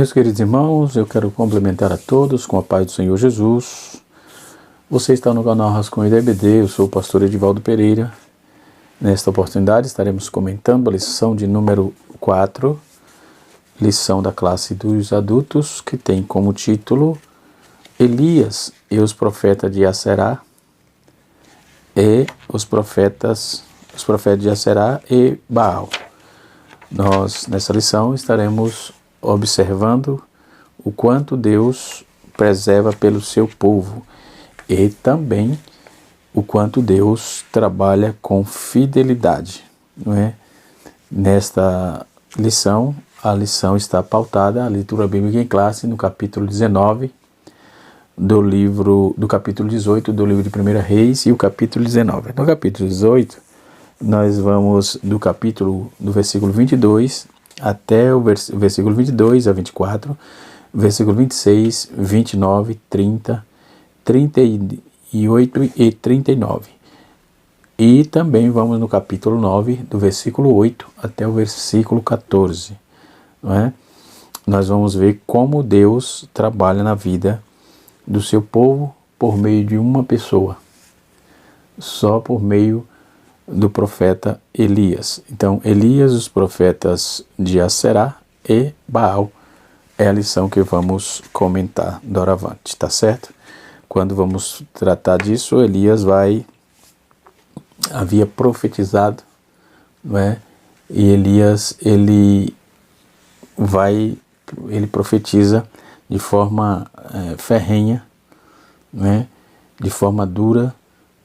Meus queridos irmãos, eu quero complementar a todos com a paz do Senhor Jesus. Você está no canal Rascunho da EBD, eu sou o pastor Edivaldo Pereira. Nesta oportunidade estaremos comentando a lição de número 4, lição da classe dos adultos, que tem como título Elias e os profetas de Aserá e os profetas de Aserá e Baal. Nós, nessa lição, estaremos observando o quanto Deus preserva pelo seu povo e também o quanto Deus trabalha com fidelidade, não é? Nesta lição, a lição está pautada, a leitura bíblica em classe, no capítulo 19 do capítulo 18 do livro de 1 Reis e o capítulo 19. No capítulo 18, nós vamos do versículo 22 até o versículo 22 a 24, versículo 26, 29, 30, 38 e 39. E também vamos no capítulo 9, do versículo 8 até o versículo 14. Não é? Nós vamos ver como Deus trabalha na vida do seu povo por meio de uma pessoa, só por meio do profeta Elias. Então, Elias, os profetas de Aserá e Baal é a lição que vamos comentar doravante, tá certo? Quando vamos tratar disso, Elias havia profetizado, não é? E Elias, ele profetiza de forma ferrenha, não é? De forma dura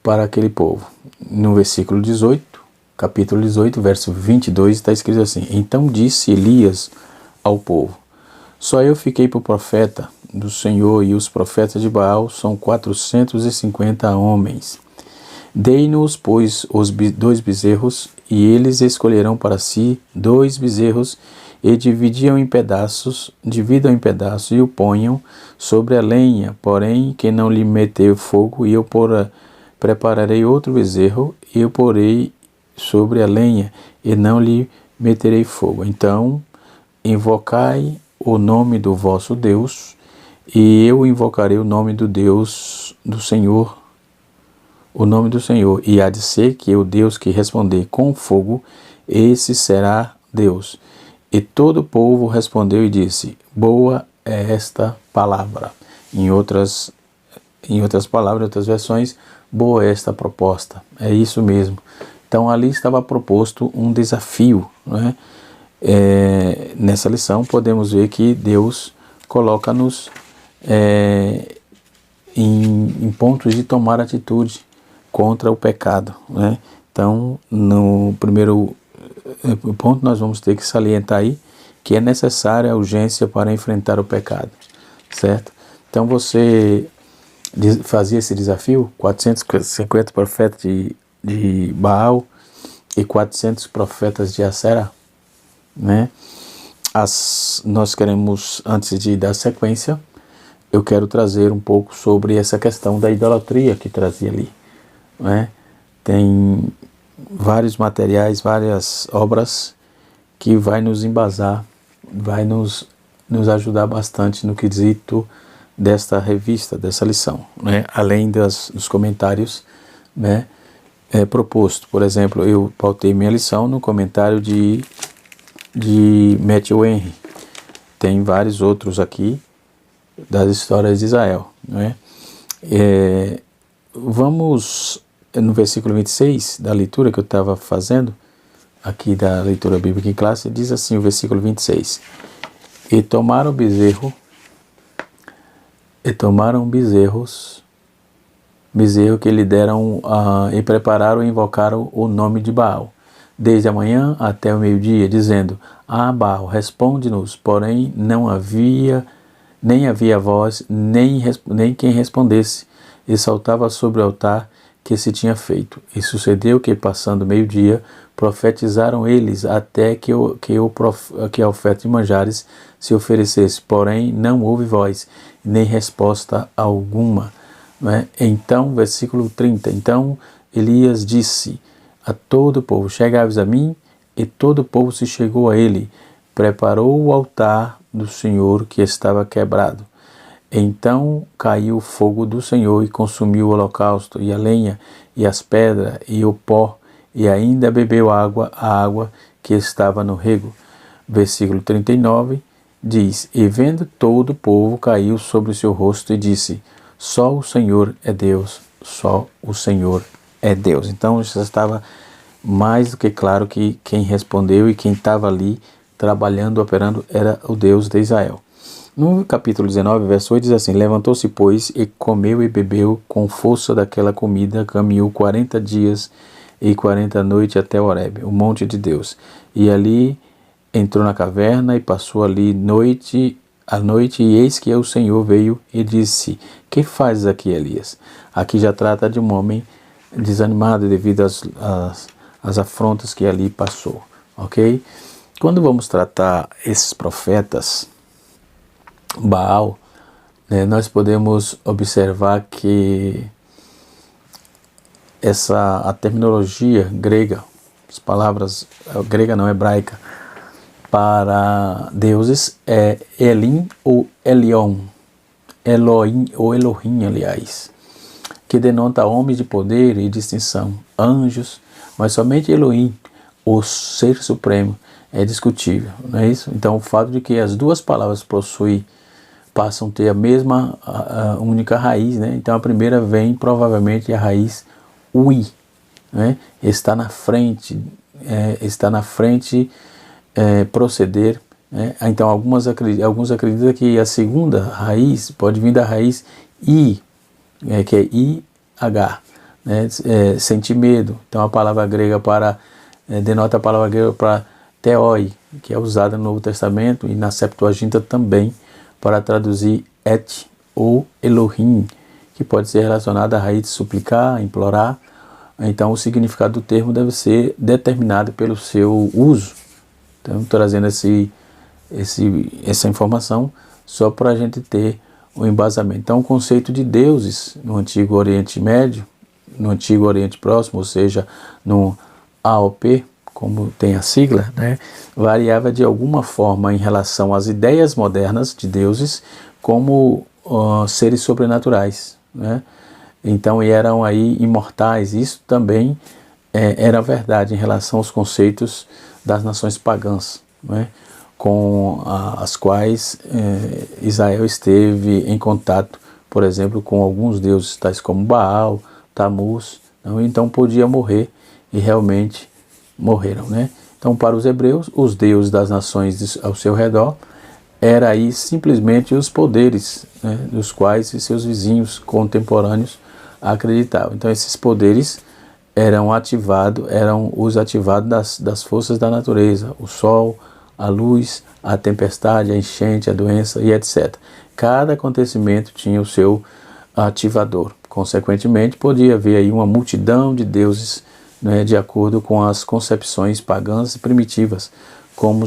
para aquele povo. No versículo 18, capítulo 18, verso 22, está escrito assim: Então disse Elias ao povo: Só eu fiquei por profeta do Senhor, e os profetas de Baal são 450 homens. Dei-nos, pois, os 2 bezerros, e eles escolherão para si 2 bezerros, e dividam em pedaços, e o ponham sobre a lenha, porém que não lhe meteu fogo, e eu prepararei outro bezerro, e eu porei sobre a lenha, e não lhe meterei fogo. Então invocai o nome do vosso Deus, e eu invocarei o nome do Deus do Senhor, e há de ser que o Deus que responder com fogo, esse será Deus. E todo o povo respondeu e disse: Boa é esta palavra. Em outras palavras, em outras versões, boa é esta proposta. É isso mesmo. Então ali estava proposto um desafio, não é? Nessa lição podemos ver que Deus coloca-nos em pontos de tomar atitude contra o pecado, né? Então, no primeiro ponto, nós vamos ter que salientar aí que é necessária a urgência para enfrentar o pecado, certo? Então, você fazia esse desafio, 450 profetas de Baal e 400 profetas de Aserá, né? Nós queremos, antes de dar sequência, eu quero trazer um pouco sobre essa questão da idolatria que trazia ali, né? Tem vários materiais, várias obras que vai nos embasar, vai nos ajudar bastante no quesito desta revista, dessa lição, né? Além dos comentários, né, proposto. Por exemplo, eu pautei minha lição no comentário de Matthew Henry. Tem vários outros aqui das histórias de Israel, né? Vamos no versículo 26 da leitura que eu estava fazendo aqui da leitura bíblica em classe. Diz assim o versículo 26: E tomaram bezerro que lhe deram, e prepararam e invocaram o nome de Baal, desde a manhã até o meio-dia, dizendo: Baal, responde-nos. Porém nem havia voz, nem quem respondesse, e saltava sobre o altar que se tinha feito. E sucedeu que, passando meio-dia, profetizaram eles até que a oferta de manjares se oferecesse. Porém, não houve voz, nem resposta alguma. Né? Então, versículo 30. Então Elias disse a todo o povo: Chegai-vos a mim. E todo o povo se chegou a ele. Preparou o altar do Senhor que estava quebrado. Então caiu o fogo do Senhor e consumiu o holocausto, e a lenha, e as pedras, e o pó, e ainda bebeu a água que estava no rego. Versículo 39 diz: E vendo todo o povo, caiu sobre o seu rosto e disse: Só o Senhor é Deus, só o Senhor é Deus. Então já estava mais do que claro que quem respondeu e quem estava ali trabalhando, operando, era o Deus de Israel. No capítulo 19, verso 8 diz assim: Levantou-se, pois, e comeu e bebeu com força daquela comida, caminhou 40 dias e 40 noites até Horebe, o monte de Deus. E ali entrou na caverna e passou ali a noite, e eis que o Senhor veio e disse: Que fazes aqui, Elias? Aqui já trata de um homem desanimado devido às afrontas que ali passou, ok? Quando vamos tratar esses profetas, Baal, né, nós podemos observar que a terminologia grega, as palavras grega não hebraica, para deuses é Elim ou Elion, Elohim ou Elohim, aliás, que denota homens de poder e distinção, anjos, mas somente Elohim, o Ser Supremo, é discutível, não é isso? Então o fato de que as duas palavras passam a ter a mesma a única raiz, né? Então a primeira vem provavelmente a raiz Ui, né? Está na frente, proceder, né? Então alguns acreditam que a segunda raiz pode vir da raiz I, que é IH, né? Sentir medo. Então a palavra grega denota a palavra grega para theoi, que é usada no Novo Testamento e na Septuaginta também, para traduzir et ou Elohim, que pode ser relacionado à raiz de suplicar, implorar. Então o significado do termo deve ser determinado pelo seu uso. Então trazendo essa informação só para a gente ter o embasamento. Então o conceito de deuses no Antigo Oriente Médio, no Antigo Oriente Próximo, ou seja, no AOP, como tem a sigla, né, variava de alguma forma em relação às ideias modernas de deuses como seres sobrenaturais, né? Então eram aí imortais. Isso também era verdade em relação aos conceitos das nações pagãs, né, com as quais Israel esteve em contato, por exemplo, com alguns deuses tais como Baal, Tamuz, então podia morrer e realmente morreram, né? Então para os hebreus, os deuses das nações ao seu redor eram aí simplesmente os poderes, né, dos quais seus vizinhos contemporâneos acreditavam. Então esses poderes eram os ativados das forças da natureza, o sol, a luz, a tempestade, a enchente, a doença e etc. Cada acontecimento tinha o seu ativador. Consequentemente, podia haver aí uma multidão de deuses, né, de acordo com as concepções pagãs e primitivas, como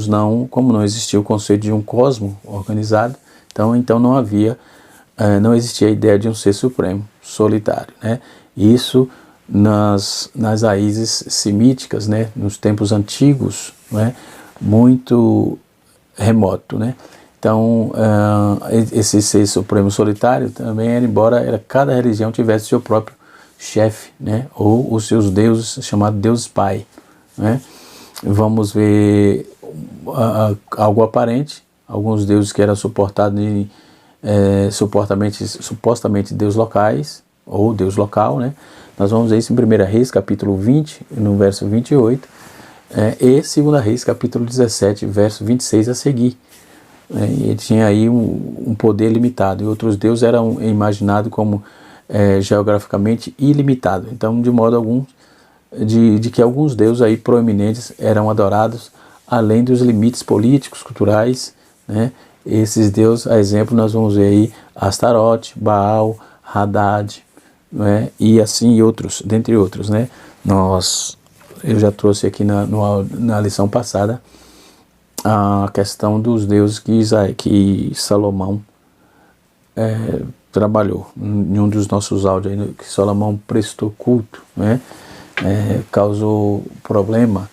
não existia o conceito de um cosmo organizado, então não existia a ideia de um ser supremo, solitário, né? Isso nas raízes semíticas, né, nos tempos antigos, né, muito remoto, né? Então esse ser supremo solitário também embora cada religião tivesse seu próprio chefe, né, ou os seus deuses, chamados deuses pai, né? Vamos ver algo aparente, alguns deuses que eram supostamente deus locais, ou deus local, né? Nós vamos ver isso em 1 Reis, capítulo 20, no verso 28, e 2 Reis, capítulo 17, verso 26 a seguir. E tinha aí um poder limitado, e outros deuses eram imaginados como geograficamente ilimitado. Então, de modo algum, de que alguns deuses aí proeminentes eram adorados além dos limites políticos, culturais, né? Esses deuses, a exemplo, nós vamos ver aí Astarote, Baal, Hadad, né? E assim outros, dentre outros, né? Eu já trouxe aqui na lição passada a questão dos deuses que Salomão trabalhou em um dos nossos áudios aí, que Salomão prestou culto, né? Causou problema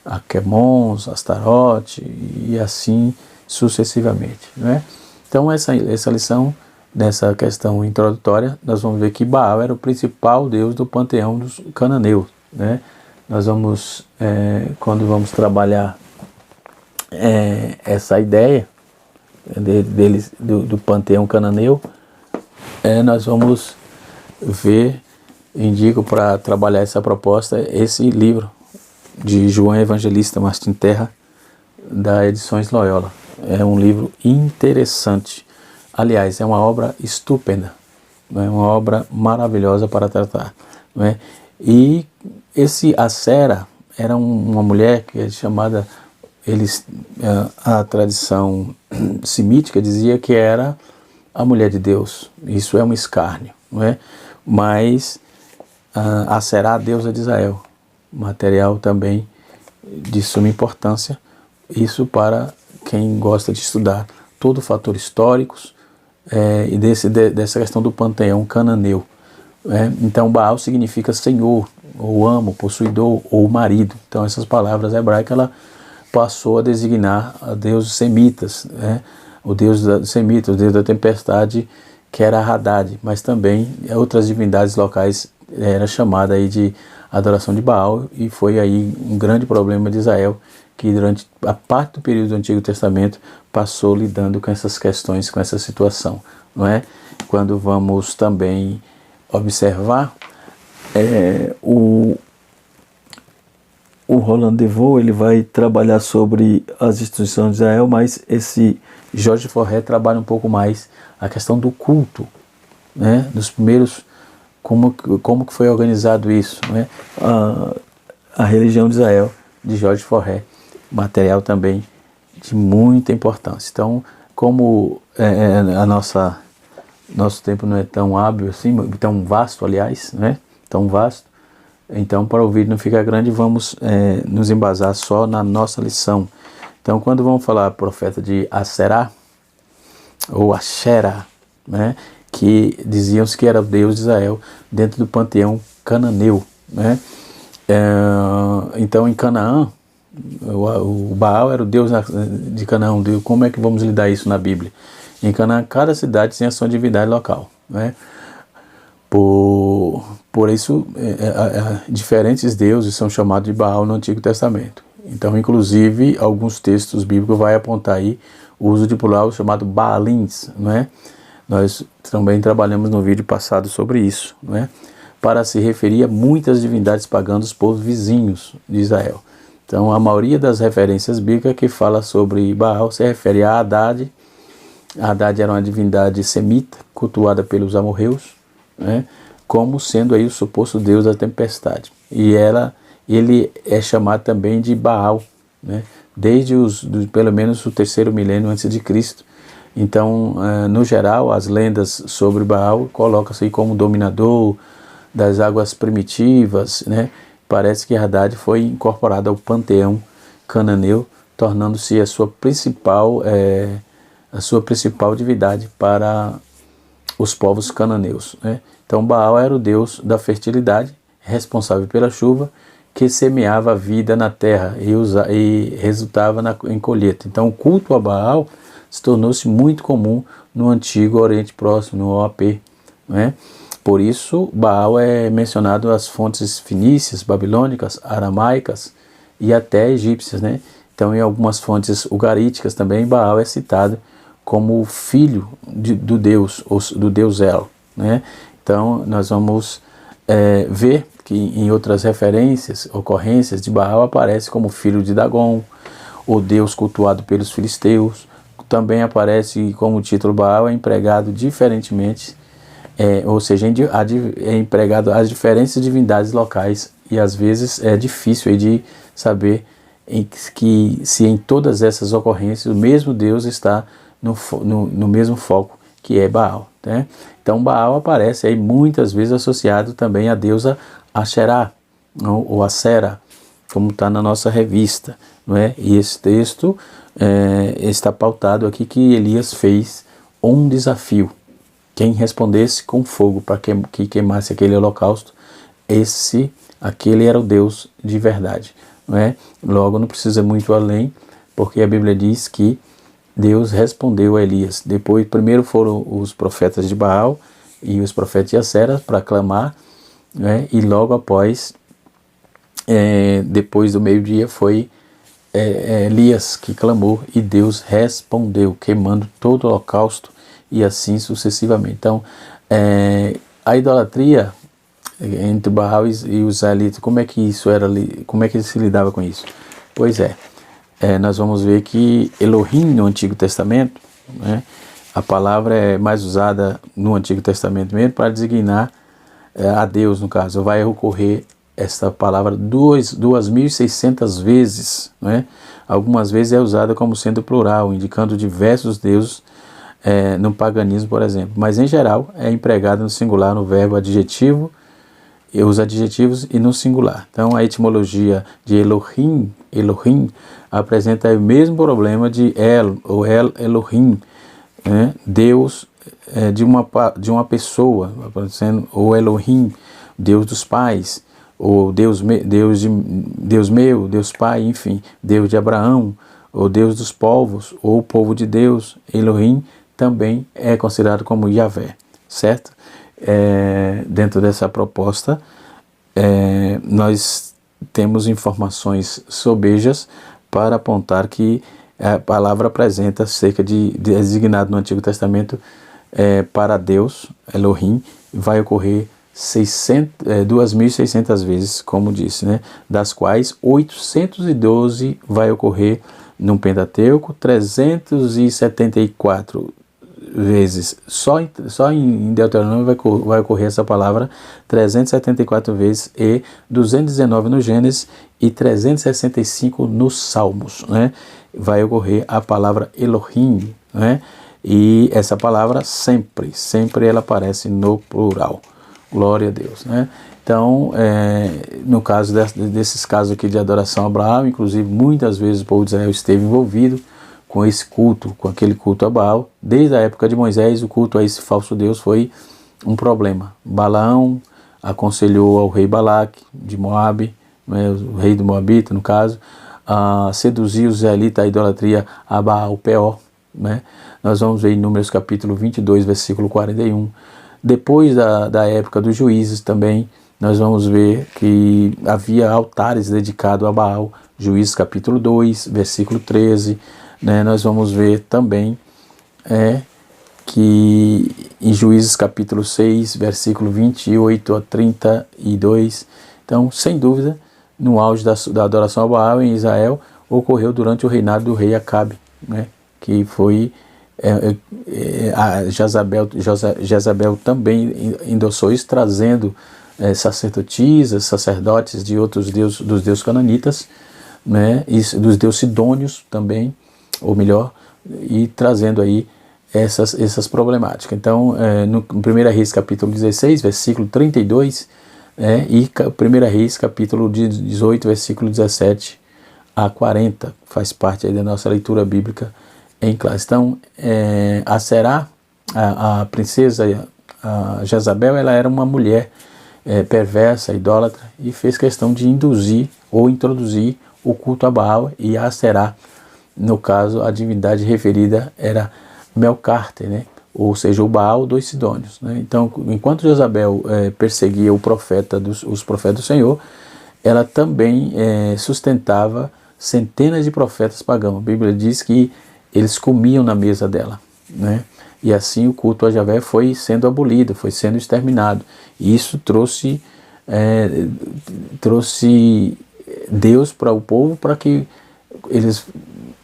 a Quemons, Astarote e assim sucessivamente, não é? Então essa lição, nessa questão introdutória, nós vamos ver que Baal era o principal deus do panteão dos cananeus, né? Nós vamos, quando vamos trabalhar essa ideia deles, do panteão cananeu, nós vamos ver, indico para trabalhar essa proposta, esse livro de João Evangelista Martim Terra, da Edições Loyola. É um livro interessante. Aliás, é uma obra estupenda, não é? Uma obra maravilhosa para tratar, não é? E a Sera era uma mulher que é chamada, a tradição semítica dizia que era a mulher de Deus. Isso é um escárnio, não é? Mas a Será, a deusa de Israel, material também de suma importância, isso para quem gosta de estudar todo fatores históricos e dessa questão do panteão cananeu. Então Baal significa senhor, ou amo, possuidor, ou marido. Então essas palavras hebraicas ela passou a designar a deuses semitas, o deus dos semitas, o deus da tempestade, que era Haddad, mas também outras divindades locais era chamada aí de adoração de Baal, e foi aí um grande problema de Israel, que durante a parte do período do Antigo Testamento passou lidando com essas questões, com essa situação, não é? Quando vamos também observar o Roland Devaux, ele vai trabalhar sobre as instituições de Israel, mas esse Jorge Forret trabalha um pouco mais a questão do culto, né? Dos primeiros, como que foi organizado isso, né? A religião de Israel, de Jorge Forret, material também de muita importância. Então, como nosso tempo não é tão hábil assim, tão vasto, aliás, né? Tão vasto, então para o vídeo não ficar grande, vamos nos embasar só na nossa lição. Então, quando vamos falar profeta de Aserá, ou Asherá, né? Que diziam-se que era o Deus de Israel dentro do panteão cananeu, né? Então em Canaã, o Baal era o Deus de Canaã. Como é que vamos lidar isso na Bíblia? Em Canaã, cada cidade tinha a sua divindade local, né? Por isso, diferentes deuses são chamados de Baal no Antigo Testamento. Então, inclusive, alguns textos bíblicos vai apontar aí o uso de plural chamado Baalins, não é? Nós também trabalhamos no vídeo passado sobre isso, não é? Para se referir a muitas divindades pagãs dos povos vizinhos de Israel. Então, a maioria das referências bíblicas que fala sobre Baal se refere a Haddad. Haddad era uma divindade semita, cultuada pelos amorreus, né? Como sendo aí o suposto deus da tempestade. E ele é chamado também de Baal, né? Desde pelo menos o 3º milênio antes de Cristo. Então, no geral, as lendas sobre Baal colocam-se aí como dominador das águas primitivas, né? Parece que Haddad foi incorporado ao panteão cananeu, tornando-se a sua principal divindade para os povos cananeus, né? Então Baal era o deus da fertilidade, responsável pela chuva, que semeava a vida na terra e resultava em colheita. Então o culto a Baal se tornou-se muito comum no antigo Oriente Próximo, no OAP, né? Por isso Baal é mencionado nas fontes fenícias, babilônicas, aramaicas e até egípcias, né? Então em algumas fontes ugaríticas também Baal é citado como filho do deus El, né? Então nós vamos ver que em outras ocorrências de Baal aparece como filho de Dagon, o deus cultuado pelos filisteus. Também aparece como título Baal é empregado diferentemente, ou seja, é empregado às diferentes divindades locais, e às vezes é difícil aí de saber se em todas essas ocorrências o mesmo Deus está no mesmo foco, que é Baal, né? Então Baal aparece aí muitas vezes associado também à deusa Asherá, ou Asera, como está na nossa revista, não é? E esse texto está pautado aqui que Elias fez um desafio: quem respondesse com fogo para que queimasse aquele holocausto, aquele era o Deus de verdade, não é? Logo não precisa muito além, porque a Bíblia diz que Deus respondeu a Elias. Depois, primeiro foram os profetas de Baal e os profetas de Acera para clamar, né? E logo após, depois do meio-dia, foi Elias que clamou e Deus respondeu, queimando todo o holocausto e assim sucessivamente. Então, a idolatria entre Baal e os israelitas, como é que isso era, como é que ele se lidava com isso? Pois nós vamos ver que Elohim no Antigo Testamento, né, a palavra é mais usada no Antigo Testamento mesmo para designar a Deus, no caso. Vai ocorrer essa palavra 2.600 vezes, né? Algumas vezes é usada como sendo plural, indicando diversos deuses no paganismo, por exemplo. Mas em geral é empregada no singular, no verbo adjetivo, e os adjetivos e no singular. Então a etimologia de Elohim apresenta o mesmo problema de El ou El Elohim, né? Deus de uma pessoa, aparecendo, ou Elohim, Deus dos pais, ou Deus meu, Deus pai, enfim, Deus de Abraão, ou Deus dos povos, ou povo de Deus. Elohim também é considerado como Yahvé, certo? Dentro dessa proposta, nós temos informações sobejas para apontar que a palavra apresenta cerca de designado no Antigo Testamento para Deus, Elohim, vai ocorrer 2.600 vezes, como disse, né? Das quais 812 vai ocorrer no Pentateuco, 374 vezes, só em Deuteronômio vai ocorrer essa palavra 374 vezes, e 219 no Gênesis e 365 nos Salmos, né? Vai ocorrer a palavra Elohim, né? E essa palavra sempre ela aparece no plural. Glória a Deus, né? Então, no caso desses casos aqui de adoração a Baal, inclusive muitas vezes o povo de Israel esteve envolvido com esse culto, com aquele culto a Baal. Desde a época de Moisés, o culto a esse falso Deus foi um problema. Balaão aconselhou ao rei Balaque de Moabe, né, o rei do Moabita, no caso, a seduzir os israelitas à idolatria a Baal Peor, né? Nós vamos ver em Números capítulo 22, versículo 41. Depois da época dos juízes também, nós vamos ver que havia altares dedicados a Baal. Juízes capítulo 2, versículo 13. Né? Nós vamos ver também que em Juízes capítulo 6, versículo 28 a 32. Então, sem dúvida, no auge da adoração a Baal em Israel, ocorreu durante o reinado do rei Acabe, né? Que foi a Jezabel também endossou isso, trazendo sacerdotisas, sacerdotes de outros deuses, dos deuses cananitas, né? E dos deuses sidônios também, ou melhor, e trazendo aí essas problemáticas. Então, no 1 Reis capítulo 16, versículo 32, e 1 Reis capítulo 18, versículo 17 a 40, faz parte aí da nossa leitura bíblica em classe. Então, a princesa Jezabel, ela era uma mulher perversa, idólatra, e fez questão de induzir ou introduzir o culto a Baal e a Aserá. No caso, a divindade referida era Melcarte, né? Ou seja, o Baal dos Sidônios, né? Então, enquanto Jezabel perseguia os profetas do Senhor, ela também sustentava centenas de profetas pagãos. A Bíblia diz que eles comiam na mesa dela, né? E assim o culto a Javé foi sendo abolido, foi sendo exterminado. E isso trouxe Deus para o povo, para que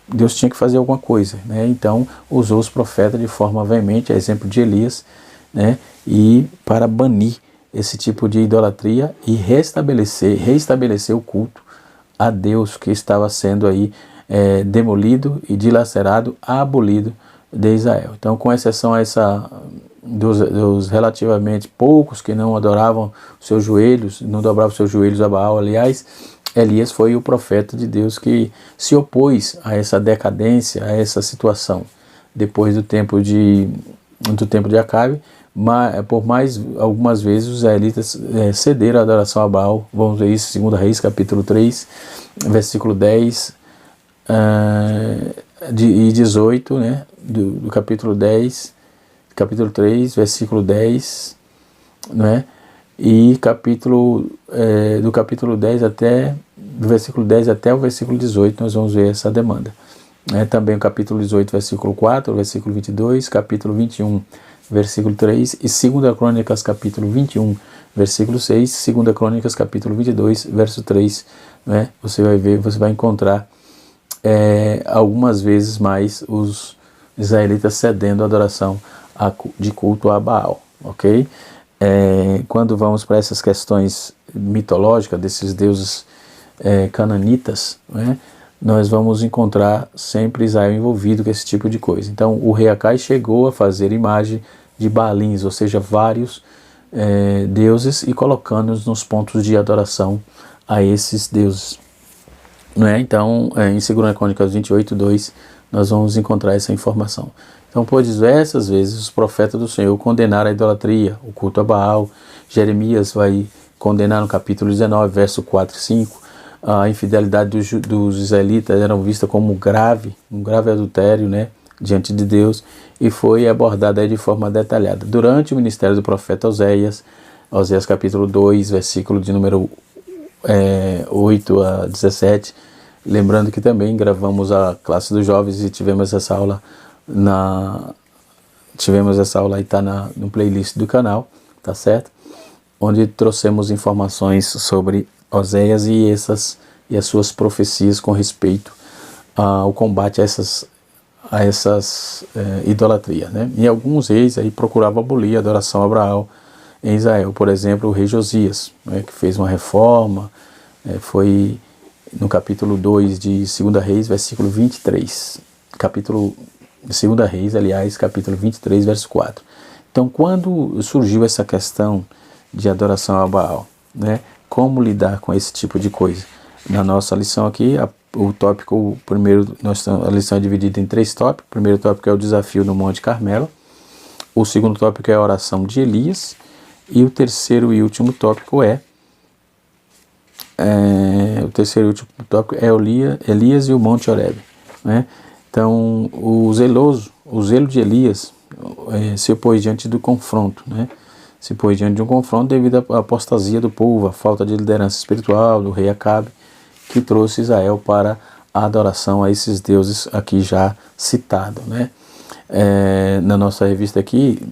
Deus tinha que fazer alguma coisa, né? Então usou os profetas de forma veemente, a exemplo de Elias, né? E para banir esse tipo de idolatria e restabelecer o culto a Deus que estava sendo aí demolido e dilacerado, abolido de Israel. Então, com exceção dos relativamente poucos que não adoravam seus joelhos, não dobravam seus joelhos a Baal, aliás, Elias foi o profeta de Deus que se opôs a essa decadência, a essa situação, depois do tempo de Acabe. Por mais algumas vezes os israelitas cederam a adoração a Baal. Vamos ver isso em 2 Reis capítulo 3, versículo 10 e 18, né, do capítulo 10, capítulo 3, versículo 10, né, e do capítulo 10 do versículo 10 até o versículo 18, nós vamos ver essa demanda. Também o capítulo 18, versículo 4, versículo 22, capítulo 21, versículo 3, e 2 Crônicas, capítulo 21, versículo 6, 2 Crônicas, capítulo 22, verso 3, né? Você vai encontrar algumas vezes mais os israelitas cedendo a adoração de culto a Baal, ok? Quando vamos para essas questões mitológicas desses deuses cananitas, né, nós vamos encontrar sempre Israel envolvido com esse tipo de coisa. Então o rei Acai chegou a fazer imagem de Baalins, ou seja, vários deuses, e colocando-os nos pontos de adoração a esses deuses. Então, em 2 Crônicas 28, 2, nós vamos encontrar essa informação. Então, por diversas vezes, os profetas do Senhor condenaram a idolatria, o culto a Baal. Jeremias vai condenar no capítulo 19, verso 4 e 5. A infidelidade dos israelitas era vista como um grave adultério, né, diante de Deus, e foi abordada aí de forma detalhada. Durante o ministério do profeta Oséias capítulo 2, versículo de número 8 a 17, lembrando que também gravamos a classe dos jovens e tivemos essa aula aí, tá no playlist do canal, tá certo? Onde trouxemos informações sobre Oséias e as suas profecias com respeito ao combate a essas idolatrias, né? E alguns reis aí procuravam abolir a adoração a Baal em Israel. Por exemplo, o rei Josias, né, que fez uma reforma, foi no capítulo 2 de 2 Reis, versículo 23. Capítulo 2 Reis, aliás, capítulo 23, verso 4. Então, quando surgiu essa questão de adoração a Baal, né, como lidar com esse tipo de coisa? Na nossa lição aqui, a lição é dividida em 3 tópicos. O primeiro tópico é o desafio no Monte Carmelo. O segundo tópico é a oração de Elias. E o terceiro e último tópico Elias e o Monte Horebe, né? Então, o zelo de Elias se opôs diante do confronto, né? Se pôs diante de um confronto devido à apostasia do povo, à falta de liderança espiritual do rei Acabe, que trouxe Israel para a adoração a esses deuses aqui já citados, né? Na nossa revista aqui,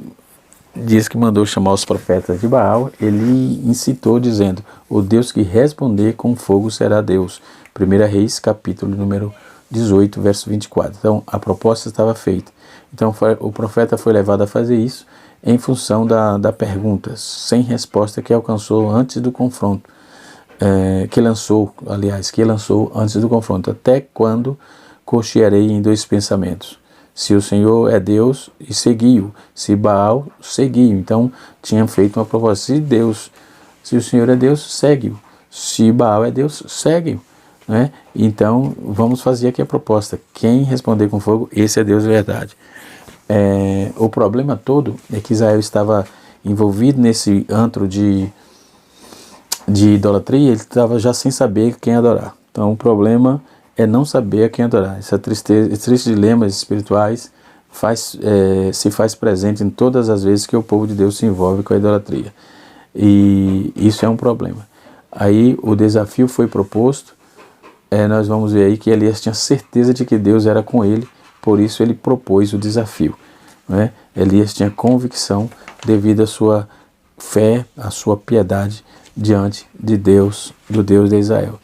diz que mandou chamar os profetas de Baal. Ele incitou dizendo: o Deus que responder com fogo será Deus. 1 Reis, capítulo número 18, verso 24. Então, a proposta estava feita. Então, o profeta foi levado a fazer isso em função da pergunta sem resposta que alcançou antes do confronto, que lançou antes do confronto: até quando cochearei em 2 pensamentos? Se o Senhor é Deus, e seguiu. Se Baal, seguiu. Então, tinham feito uma proposta. Se o Senhor é Deus, segue-o. Se Baal é Deus, segue-o, né? Então, vamos fazer aqui a proposta. Quem responder com fogo, esse é Deus de verdade. O problema todo é que Israel estava envolvido nesse antro de idolatria. Ele estava já sem saber quem adorar. Então, o problema é não saber a quem adorar. Esses tristes dilemas espirituais se faz presente em todas as vezes que o povo de Deus se envolve com a idolatria. E isso é um problema. Aí o desafio foi proposto. Nós vamos ver aí que Elias tinha certeza de que Deus era com ele, por isso ele propôs o desafio, né? Elias tinha convicção devido à sua fé, à sua piedade diante de Deus, do Deus de Israel.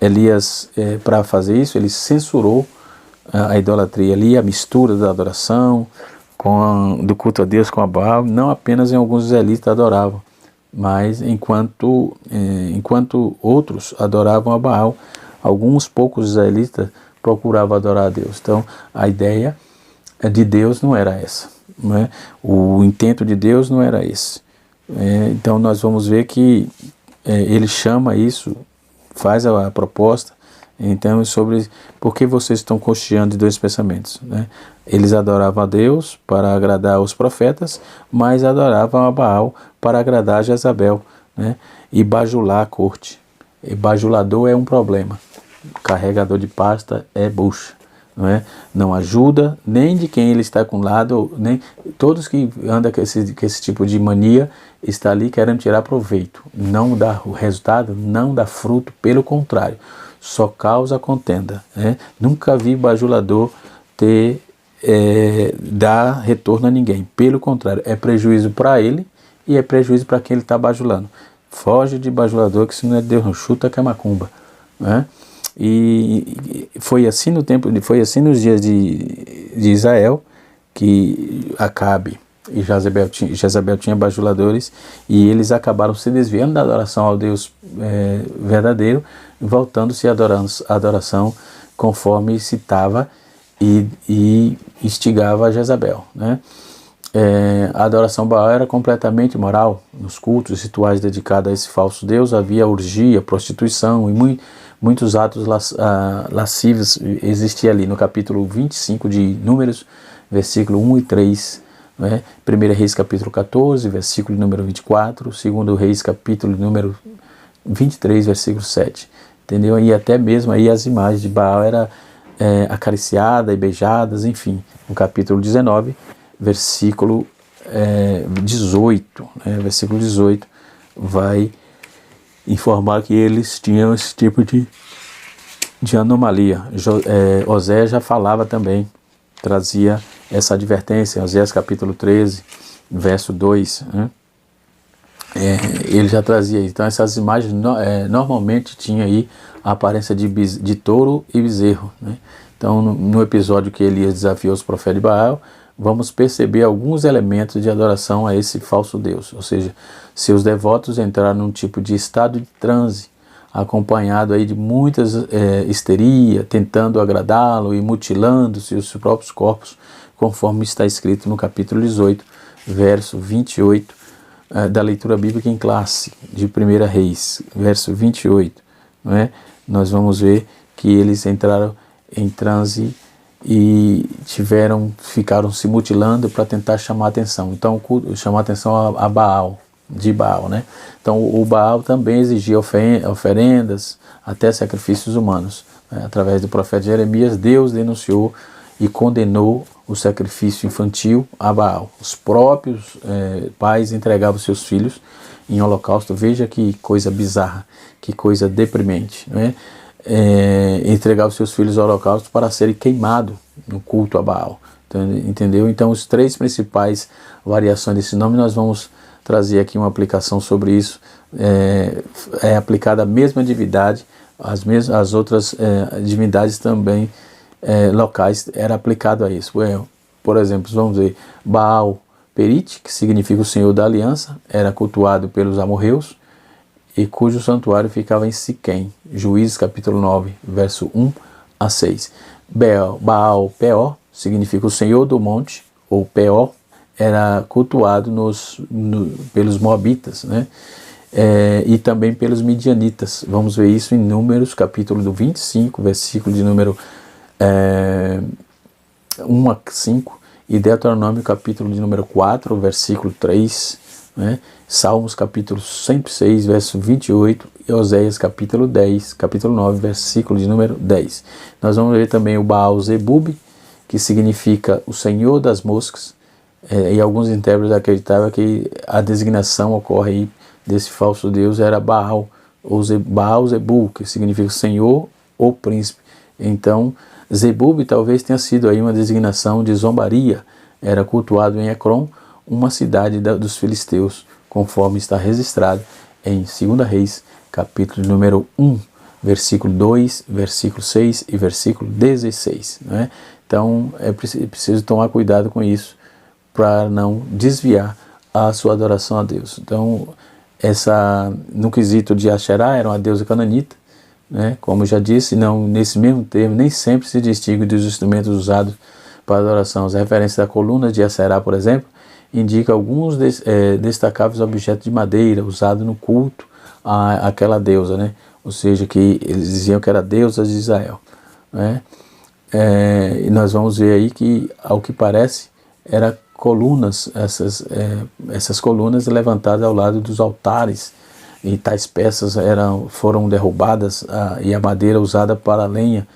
Elias, para fazer isso, ele censurou a idolatria ali, a mistura da adoração do culto a Deus com a Baal. Não apenas em alguns israelitas adoravam, mas enquanto outros adoravam a Baal, alguns poucos israelitas procuravam adorar a Deus. Então, a ideia de Deus não era essa, né? O intento de Deus não era esse. Então, nós vamos ver que ele chama isso, faz a proposta, então, sobre por que vocês estão cocheando de 2 pensamentos, né? Eles adoravam a Deus para agradar os profetas, mas adoravam a Baal para agradar a Jezabel, né? E bajular a corte. E bajulador é um problema. Carregador de pasta é bucha, não é? Não ajuda nem de quem ele está com lado, nem todos que andam com esse tipo de mania está ali querendo tirar proveito. Não dá o resultado, não dá fruto, pelo contrário, só causa contenda, né? Nunca vi bajulador dar retorno a ninguém. Pelo contrário, é prejuízo para ele e é prejuízo para quem ele está bajulando. Foge de bajulador, que se não é Deus, não chuta que é macumba, né? E foi assim nos dias de Israel, que Acabe e Jezabel tinha bajuladores, e eles acabaram se desviando da adoração ao Deus verdadeiro, voltando-se à adoração conforme citava e instigava a Jezabel, né? A adoração Baal era completamente imoral. Nos cultos rituais dedicados a esse falso Deus havia orgia, prostituição e muitos atos lascivos existia ali. No capítulo 25 de Números, versículo 1 e 3, né? 1 Reis capítulo 14, versículo número 24, 2 Reis capítulo número 23, versículo 7, entendeu? E até mesmo aí as imagens de Baal eram acariciadas e beijadas, enfim. No capítulo 19, versículo 18, né? Versículo 18 vai informar que eles tinham esse tipo de anomalia. Oséias já falava também, trazia essa advertência, Oséias capítulo 13, verso 2, né? Ele já trazia. Então essas imagens normalmente tinham aí a aparência de touro e bezerro, né? Então no episódio que Elias desafiou os profetas de Baal, vamos perceber alguns elementos de adoração a esse falso Deus, ou seja, seus devotos entraram num tipo de estado de transe, acompanhado aí de muitas histeria, tentando agradá-lo e mutilando seus próprios corpos, conforme está escrito no capítulo 18, verso 28, da leitura bíblica em classe, de 1 Reis, verso 28, não é? Nós vamos ver que eles entraram em transe e ficaram se mutilando para tentar chamar atenção. Então, chamar atenção a Baal, de Baal, né? Então, o Baal também exigia oferendas, até sacrifícios humanos, né? Através do profeta Jeremias, Deus denunciou e condenou o sacrifício infantil a Baal. Os próprios pais entregavam seus filhos em holocausto. Veja que coisa bizarra, que coisa deprimente, né? Entregar os seus filhos ao holocausto para serem queimados no culto a Baal, entendeu? Então, os três principais variações desse nome, nós vamos trazer aqui uma aplicação sobre isso. É aplicada a mesma divindade, as outras divindades também locais era aplicado a isso. Por exemplo, vamos ver, Baal Perit, que significa o Senhor da Aliança, era cultuado pelos amorreus, e cujo santuário ficava em Siquém. Juízes capítulo 9, verso 1 a 6. Baal Peor significa o Senhor do Monte, ou Peor, era cultuado pelos Moabitas, né? E também pelos Midianitas. Vamos ver isso em Números capítulo 25, versículo de número 1 a 5, e Deuteronômio capítulo de número 4, versículo 3, né? Salmos capítulo 106, verso 28, e Oséias capítulo 9, versículo de número 10. Nós vamos ver também o Baal Zebub, que significa o Senhor das Moscas, e alguns intérpretes acreditavam que a designação ocorre aí desse falso Deus era Baal, ou Baal Zebub, que significa Senhor ou Príncipe. Então, Zebub talvez tenha sido aí uma designação de zombaria, era cultuado em Ecrom, uma cidade dos filisteus, conforme está registrado em 2 Reis, capítulo número 1, versículo 2, versículo 6 e versículo 16. Né? Então, é preciso tomar cuidado com isso, para não desviar a sua adoração a Deus. Então, no quesito de Asherá, era uma deusa cananita, né? Como já disse, não, nesse mesmo termo, nem sempre se distingue dos instrumentos usados para adoração. As referências da coluna de Asherá, por exemplo, indicam alguns destacáveis objetos de madeira usados no culto àquela deusa, né? Ou seja, que eles diziam que era a deusa de Israel, né? E nós vamos ver aí que, ao que parece, era colunas, essas colunas levantadas ao lado dos altares, e tais peças foram derrubadas, e a madeira usada para a lenha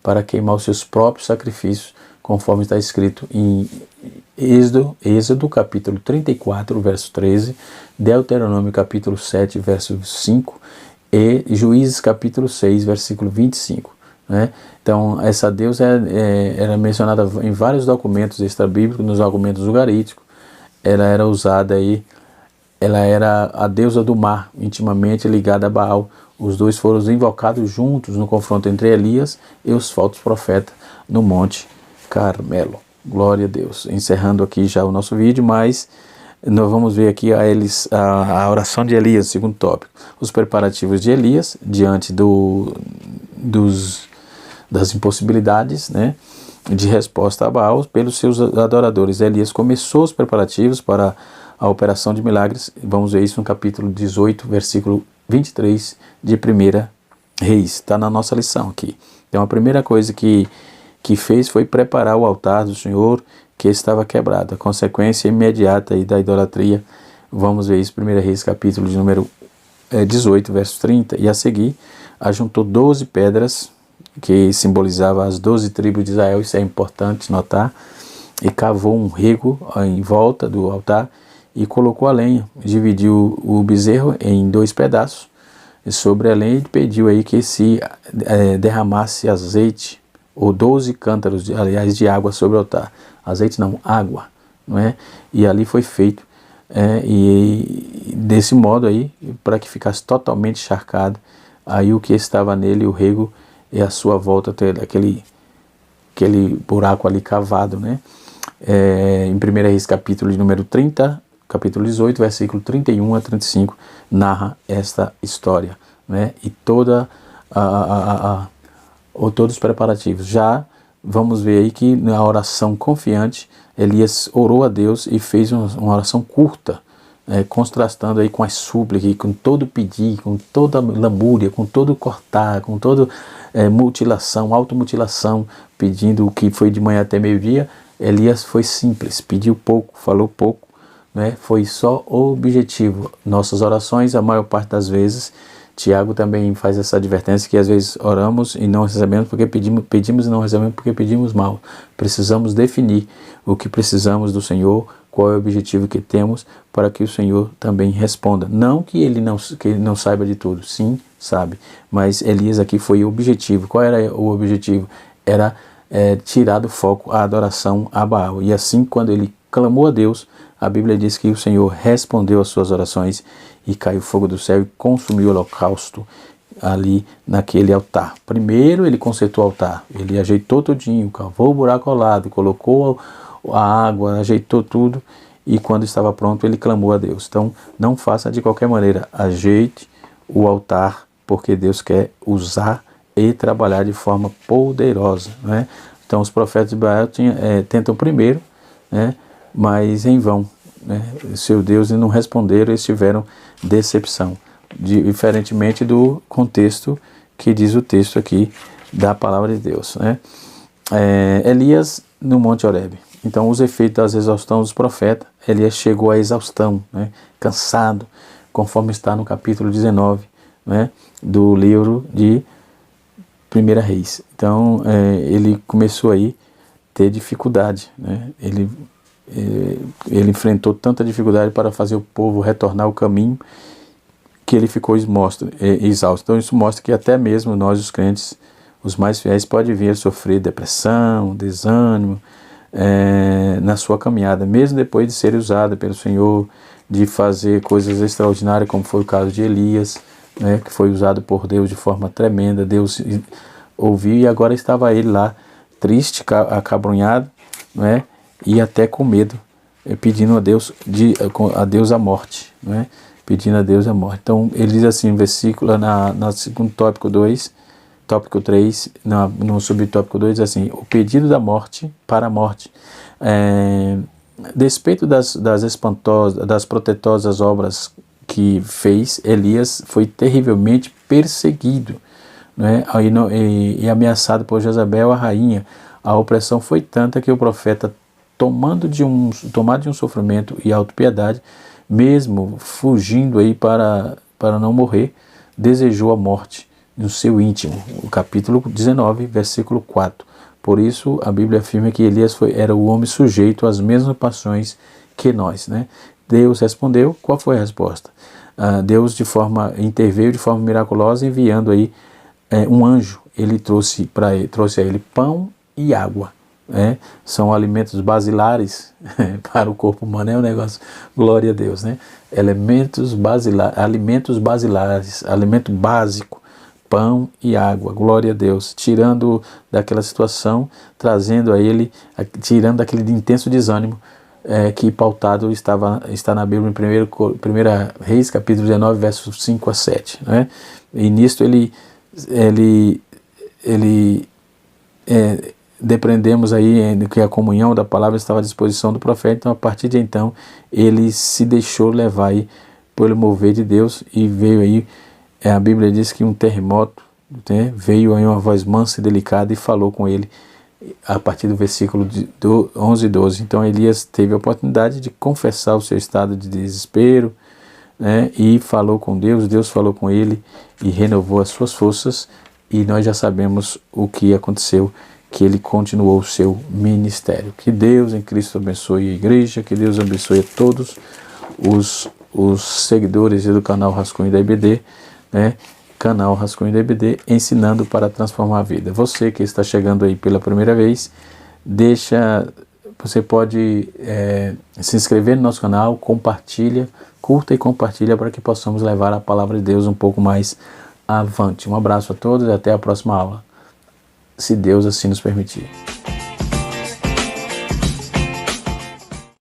para queimar os seus próprios sacrifícios, conforme está escrito em Êxodo capítulo 34, verso 13, Deuteronômio capítulo 7, verso 5 e Juízes capítulo 6, versículo 25. Né? Então, essa deusa era mencionada em vários documentos extra-bíblicos, nos documentos ugaríticos. Ela era usada aí, ela era a deusa do mar, intimamente ligada a Baal. Os dois foram invocados juntos no confronto entre Elias e os falsos profetas no Monte Carmelo. Glória a Deus. Encerrando aqui já o nosso vídeo, mas nós vamos ver aqui a oração de Elias, segundo tópico. Os preparativos de Elias diante das impossibilidades, né, de resposta a Baal pelos seus adoradores. Elias começou os preparativos para a operação de milagres. Vamos ver isso no capítulo 18, versículo 23 de 1 Reis. Está na nossa lição aqui. Então a primeira coisa que fez foi preparar o altar do Senhor que estava quebrado. A consequência imediata aí da idolatria. Vamos ver isso, 1 Reis, capítulo de número 18, verso 30. E a seguir, ajuntou 12 pedras, que simbolizava as 12 tribos de Israel. Isso é importante notar. E cavou um rego em volta do altar e colocou a lenha. Dividiu o bezerro em 2 pedaços. E sobre a lenha pediu aí que se derramasse azeite, ou 12 cântaros, aliás, de água sobre o altar. Azeite não, água, não é? E ali foi feito, e desse modo aí, para que ficasse totalmente encharcado, aí o que estava nele, o rego, e a sua volta, ter aquele buraco ali cavado, né? Em 1 Reis, capítulo de número 30, capítulo 18, versículo 31 a 35, narra esta história, né? E todos os preparativos. Já vamos ver aí que na oração confiante, Elias orou a Deus e fez uma oração curta, contrastando aí com as súplicas, com todo pedir, com toda lamúria, com todo cortar, com toda mutilação, automutilação, pedindo o que foi de manhã até meio-dia. Elias foi simples, pediu pouco, falou pouco, né? Foi só o objetivo. Nossas orações, a maior parte das vezes, Tiago também faz essa advertência que às vezes oramos e não recebemos porque pedimos e não recebemos porque pedimos mal. Precisamos definir o que precisamos do Senhor, qual é o objetivo que temos, para que o Senhor também responda. Não que ele não saiba de tudo, sim, sabe. Mas Elias aqui foi o objetivo. Qual era o objetivo? Era tirar do foco a adoração a Baal. E assim, quando ele clamou a Deus, a Bíblia diz que o Senhor respondeu às suas orações e caiu fogo do céu e consumiu o holocausto ali naquele altar. Primeiro ele consertou o altar, ele ajeitou tudinho, cavou o buraco ao lado, colocou a água, ajeitou tudo, e quando estava pronto ele clamou a Deus. Então não faça de qualquer maneira, ajeite o altar, porque Deus quer usar e trabalhar de forma poderosa, né? Então os profetas de Baal tentam primeiro, né? Mas em vão, né? Seu Deus, e não responderam, eles tiveram decepção, diferentemente do contexto que diz o texto aqui da palavra de Deus, né? Elias no Monte Horebe. Então os efeitos das exaustão dos profetas, Elias chegou à exaustão, né? Cansado, conforme está no capítulo 19, né? Do livro de 1 Reis. Então ele começou aí a ter dificuldade, né? Ele enfrentou tanta dificuldade para fazer o povo retornar ao caminho que ele ficou exausto. Então isso mostra que até mesmo nós, os crentes, os mais fiéis, pode vir a sofrer depressão, desânimo na sua caminhada, mesmo depois de ser usada pelo Senhor, de fazer coisas extraordinárias, como foi o caso de Elias, né, que foi usado por Deus de forma tremenda. Deus ouviu e agora estava ele lá, triste, acabrunhado, né, e até com medo, pedindo a Deus a morte, né? Pedindo a Deus a morte. Então ele diz assim, versículo no segundo tópico 2, tópico 3, no subtópico 2, assim: o pedido da morte para a morte. Despeito das espantosas, das protetosas obras que fez, Elias foi terrivelmente perseguido, né? E ameaçado por Jezabel, a rainha. A opressão foi tanta que o profeta, tomado de um sofrimento e autopiedade, mesmo fugindo aí para não morrer, desejou a morte, no seu íntimo. O capítulo 19, versículo 4. Por isso a Bíblia afirma que Elias era o homem sujeito às mesmas paixões que nós, né? Deus respondeu. Qual foi a resposta? Deus interveio de forma miraculosa, enviando aí um anjo. Ele trouxe a ele pão e água. São alimentos basilares para o corpo humano. É um negócio, glória a Deus, né? Alimentos basilares, alimento básico, pão e água, glória a Deus, tirando daquela situação, trazendo a ele, tirando aquele intenso desânimo que pautado está na Bíblia em 1 Reis, capítulo 19, versos 5 a 7, né? E nisto depreendemos aí que a comunhão da palavra estava à disposição do profeta. Então, a partir de então, ele se deixou levar aí pelo mover de Deus, e veio aí, a Bíblia diz que um terremoto, né, veio aí uma voz mansa e delicada e falou com ele, a partir do versículo 11 e 12. Então, Elias teve a oportunidade de confessar o seu estado de desespero, né, e falou com Deus. Deus falou com ele e renovou as suas forças, e nós já sabemos o que aconteceu, que ele continuou o seu ministério. Que Deus em Cristo abençoe a igreja, que Deus abençoe a todos os seguidores do canal Rascunho da IBD, né? Canal Rascunho da IBD, ensinando para transformar a vida. Você que está chegando aí pela primeira vez, você pode se inscrever no nosso canal, curta e compartilha, para que possamos levar a palavra de Deus um pouco mais avante. Um abraço a todos e até a próxima aula, se Deus assim nos permitir.